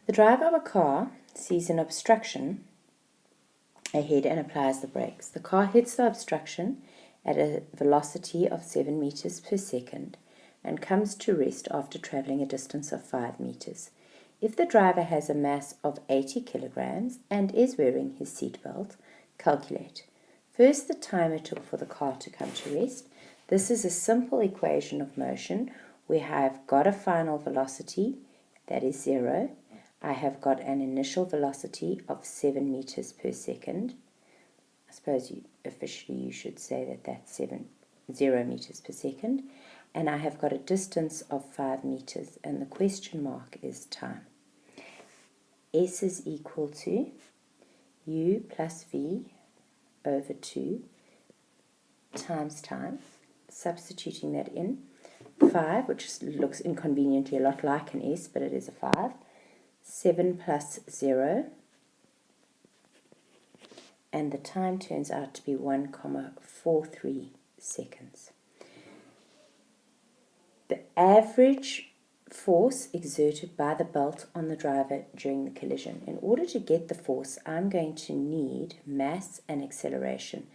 The driver of a car sees an obstruction ahead and applies the brakes. The car hits the obstruction at a velocity of 7 meters per second and comes to rest after traveling a distance of 5 meters. If the driver has a mass of 80 kilograms and is wearing his seatbelt, calculate. First, the time it took for the car to come to rest. This is a simple equation of motion. We have got a final velocity, that is 0. I have got an initial velocity of 7 meters per second. I suppose officially you should say that that's 0 meters per second. And I have got a distance of 5 meters, and the question mark is time. S is equal to U plus V over 2 times time, substituting that in, 5, which looks inconveniently a lot like an S, but it is a 5, 7 plus 0, and the time turns out to be 1,43 seconds. The average force exerted by the belt on the driver during the collision. In order to get the force, I'm going to need mass and acceleration.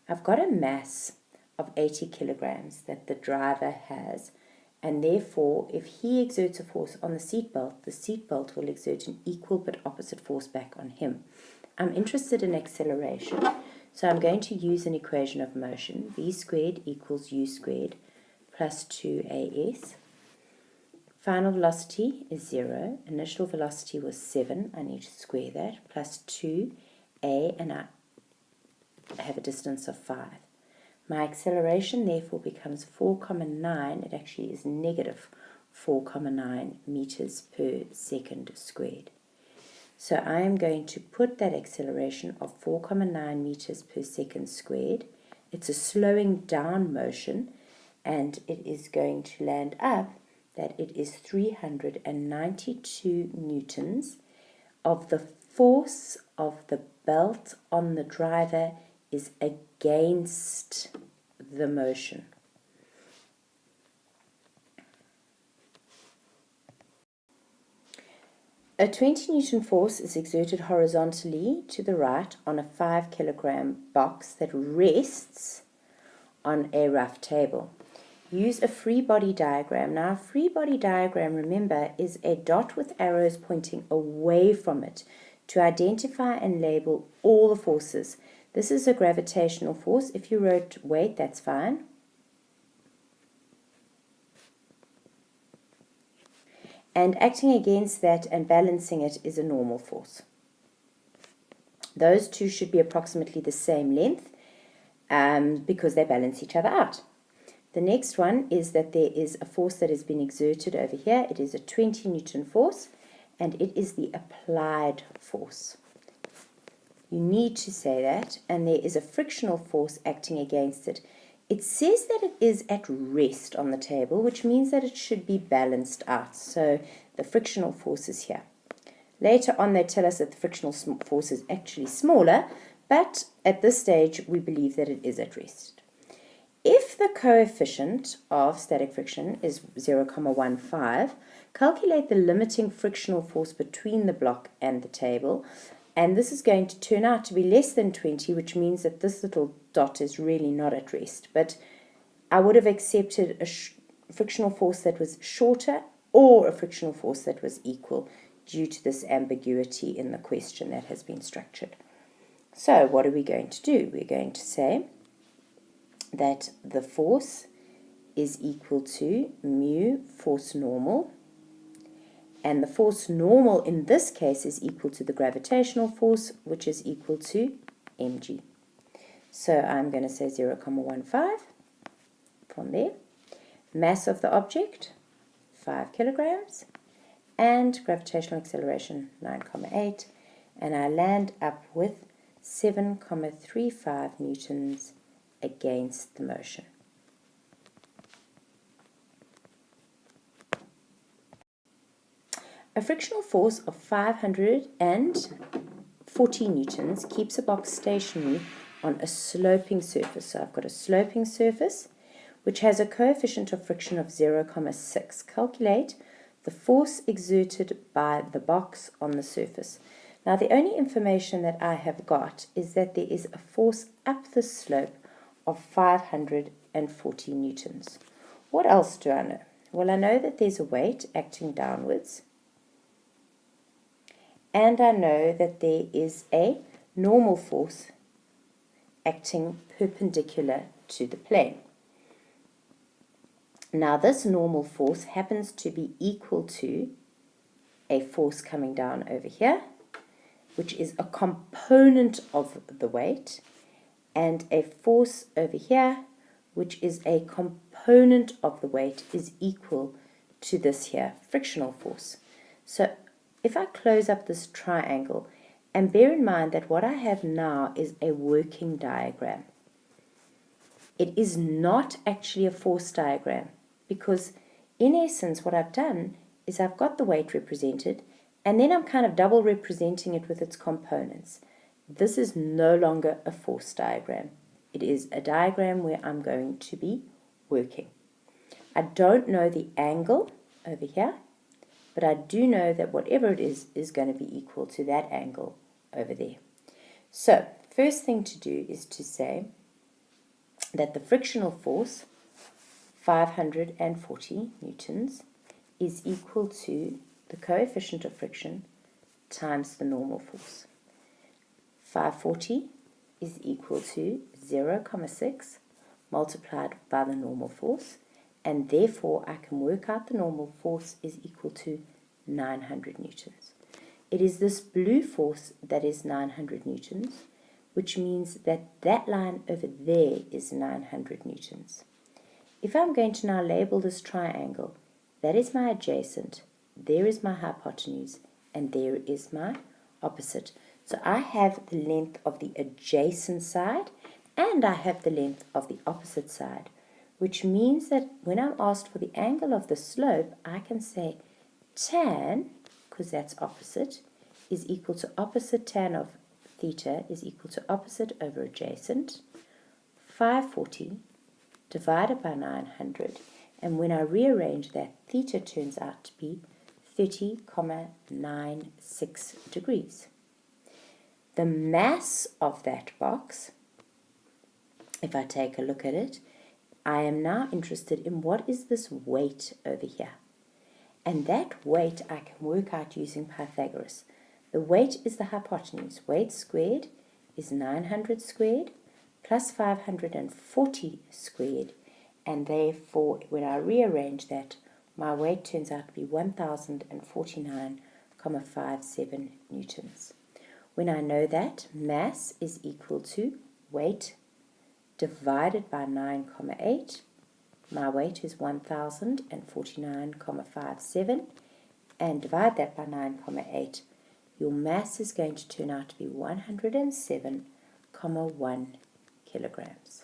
I've got a mass of 80 kilograms that the driver has, and therefore if he exerts a force on the seatbelt will exert an equal but opposite force back on him. I'm interested in acceleration, so I'm going to use an equation of motion. V squared equals U squared plus 2AS. Final velocity is 0. Initial velocity was 7. I need to square that. Plus 2A, and I have a distance of 5. My acceleration therefore becomes 4,9. It actually is negative 4,9 meters per second squared. So I am going to put that acceleration of 4,9 meters per second squared. It's a slowing down motion, and it is going to land up that it is 392 newtons of the force of the belt on the driver is against the motion. A 20 Newton force is exerted horizontally to the right on a 5 kilogram box that rests on a rough table. Use a Freebody diagram. Now, a Freebody diagram, remember, is a dot with arrows pointing away from it to identify and label all the forces. This is a gravitational force. If you wrote weight, that's fine. And acting against that and balancing it is a normal force. Those two should be approximately the same length because they balance each other out. The next one is that there is a force that has been exerted over here. It is a 20 Newton force, and it is the applied force. You need to say that, and there is a frictional force acting against it. It says that it is at rest on the table, which means that it should be balanced out. So the frictional force is here. Later on, they tell us that the frictional force is actually smaller, but at this stage, we believe that it is at rest. If the coefficient of static friction is 0,15, calculate the limiting frictional force between the block and the table, and this is going to turn out to be less than 20, which means that this little dot is really not at rest. But I would have accepted a frictional force that was shorter or a frictional force that was equal due to this ambiguity in the question that has been structured. So what are we going to do? We're going to say that the force is equal to mu force normal, and the force normal in this case is equal to the gravitational force, which is equal to mg. So I'm going to say 0,15 from there. Mass of the object, 5 kilograms, and gravitational acceleration, 9,8, and I land up with 7,35 newtons against the motion. A frictional force of 540 newtons keeps a box stationary on a sloping surface. So I've got a sloping surface which has a coefficient of friction of 0,6. Calculate the force exerted by the box on the surface. Now, the only information that I have got is that there is a force up the slope of 540 newtons. What else do I know? Well, I know that there's a weight acting downwards, and I know that there is a normal force acting perpendicular to the plane. Now, this normal force happens to be equal to a force coming down over here, which is a component of the weight, and a force over here, which is a component of the weight, is equal to this here, frictional force. So if I close up this triangle, and bear in mind that what I have now is a working diagram. It is not actually a force diagram, because in essence what I've done is I've got the weight represented, and then I'm kind of double representing it with its components. This is no longer a force diagram. It is a diagram where I'm going to be working. I don't know the angle over here, but I do know that whatever it is going to be equal to that angle over there. So, first thing to do is to say that the frictional force, 540 newtons, is equal to the coefficient of friction times the normal force. 540 is equal to 0.6 multiplied by the normal force, and therefore I can work out the normal force is equal to 900 newtons. It is this blue force that is 900 newtons, which means that that line over there is 900 newtons. If I'm going to now label this triangle, that is my adjacent, there is my hypotenuse, and there is my opposite. So I have the length of the adjacent side, and I have the length of the opposite side, which means that when I'm asked for the angle of the slope, I can say tan, because that's opposite, is equal to opposite tan of theta is equal to opposite over adjacent, 540 divided by 900, and when I rearrange that, theta turns out to be 30.96 degrees. The mass of that box, if I take a look at it, I am now interested in what is this weight over here. And that weight I can work out using Pythagoras. The weight is the hypotenuse. Weight squared is 900 squared plus 540 squared. And therefore, when I rearrange that, my weight turns out to be 1049.57 newtons. When I know that, mass is equal to weight divided by 9.8. My weight is 1049.57, and divide that by 9.8. Your mass is going to turn out to be 107.1 kilograms.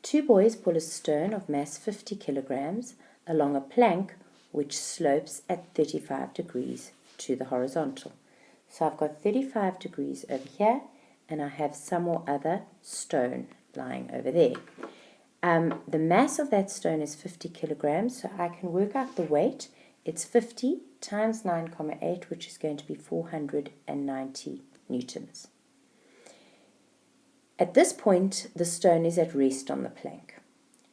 Two boys pull a stone of mass 50 kilograms along a plank which slopes at 35 degrees to the horizontal. So I've got 35 degrees over here, and I have some or other stone lying over there. The mass of that stone is 50 kilograms, so I can work out the weight. It's 50 times 9.8, which is going to be 490 newtons. At this point, the stone is at rest on the plank.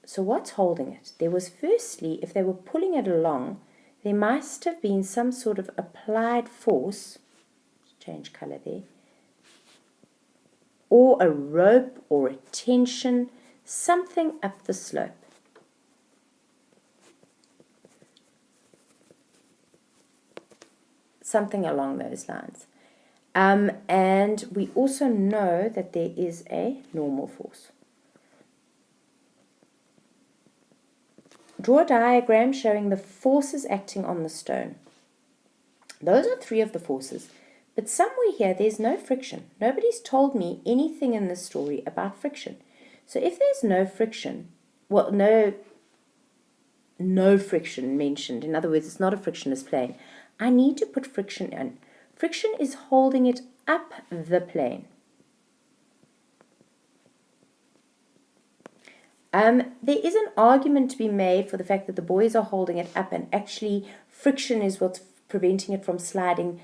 So what's holding it? There was firstly, if they were pulling it along, there must have been some sort of applied force, change colour there, or a rope or a tension, something up the slope. Something along those lines. And we also know that there is a normal force. Draw a diagram showing the forces acting on the stone. Those are three of the forces, but somewhere here there's no friction. Nobody's told me anything in this story about friction. So if there's no friction, well, no friction mentioned, in other words, it's not a frictionless plane, I need to put friction in. Friction is holding it up the plane. There is an argument to be made for the fact that the boys are holding it up, and actually friction is what's preventing it from sliding,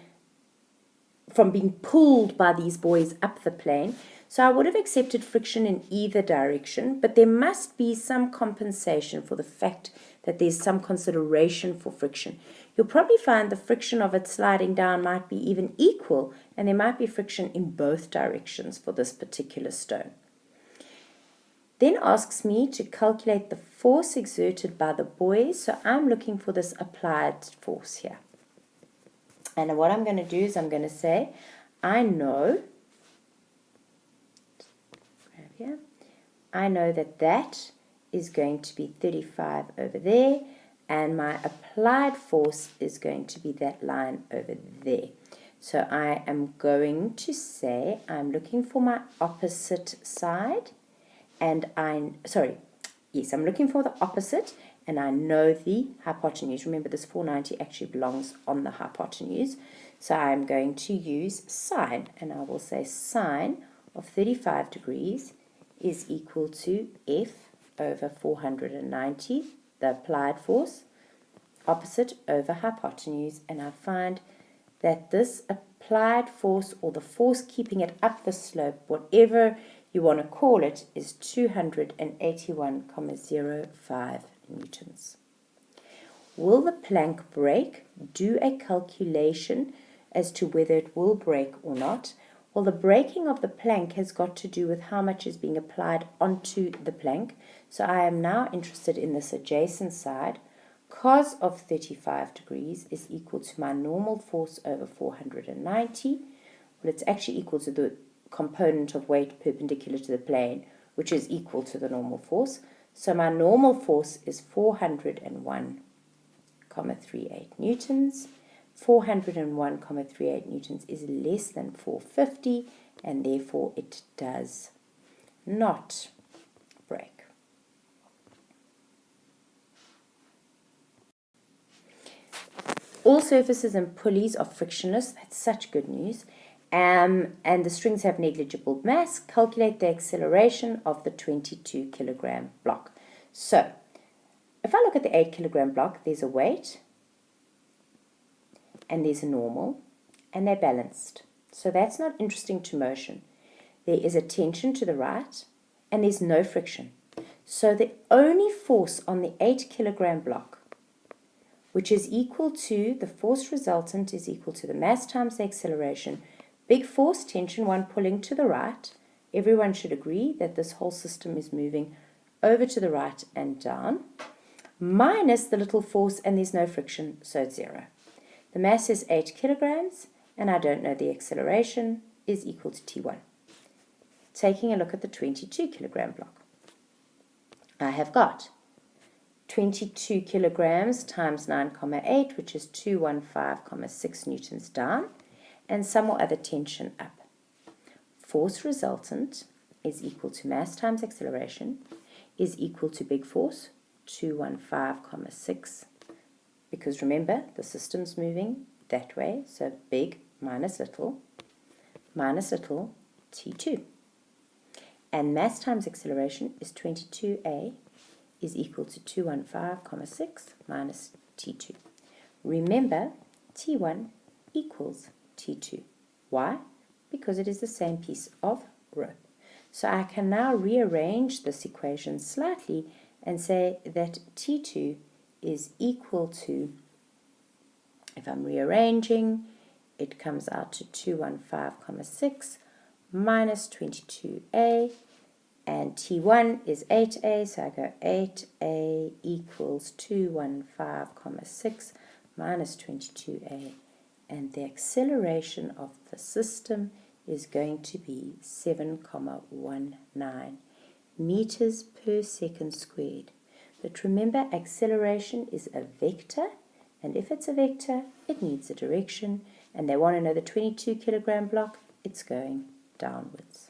from being pulled by these boys up the plane. So I would have accepted friction in either direction, but there must be some compensation for the fact that there's some consideration for friction. You'll probably find the friction of it sliding down might be even equal, and there might be friction in both directions for this particular stone. Then asks me to calculate the force exerted by the boys, so I'm looking for this applied force here. And what I'm going to do is I'm going to say, I know that is going to be 35 over there, and my applied force is going to be that line over there. So I am going to say I'm looking for my opposite side, and I'm looking for the opposite, and I know the hypotenuse. Remember, this 490 actually belongs on the hypotenuse. So I'm going to use sine, and I will say sine of 35 degrees is equal to F over 490, the applied force, opposite over hypotenuse, and I find that this applied force, or the force keeping it up the slope, whatever you want to call it, is 281,05 newtons. Will the plank break? Do a calculation as to whether it will break or not. Well, the breaking of the plank has got to do with how much is being applied onto the plank. So I am now interested in this adjacent side. Cos of 35 degrees is equal to my normal force over 490. Well, it's actually equal to the component of weight perpendicular to the plane, which is equal to the normal force. So my normal force is 401,38 newtons. 401,38 newtons is less than 450, and therefore it does not break. All surfaces and pulleys are frictionless. That's such good news. And the strings have negligible mass. Calculate the acceleration of the 22 kilogram block. So if I look at the 8 kilogram block, there's a weight, and there's a normal, and they're balanced. So that's not interesting to motion. There is a tension to the right, and there's no friction. So the only force on the 8 kilogram block, which is equal to the force resultant, is equal to the mass times the acceleration. Big force, tension 1 pulling to the right. Everyone should agree that this whole system is moving over to the right and down. Minus the little force, and there's no friction, so it's 0. The mass is 8 kilograms, and I don't know the acceleration, is equal to T1. Taking a look at the 22 kilogram block, I have got 22 kilograms times 9,8, which is 215,6 newtons down, and some more other tension up. Force resultant is equal to mass times acceleration, is equal to big force, 215,6, because remember, the system's moving that way, so big minus little, T2. And mass times acceleration is 22a, is equal to 215,6 minus T2. Remember, T1 equals T2. Why? Because it is the same piece of rope. So I can now rearrange this equation slightly and say that T2 is equal to, if I'm rearranging, it comes out to 215,6 minus 22a, and T1 is 8a, so I go 8a equals 215,6 minus 22a, and the acceleration of the system is going to be 7,19 meters per second squared. But remember, acceleration is a vector, and if it's a vector, it needs a direction, and they want to know the 22 kilogram block, it's going downwards.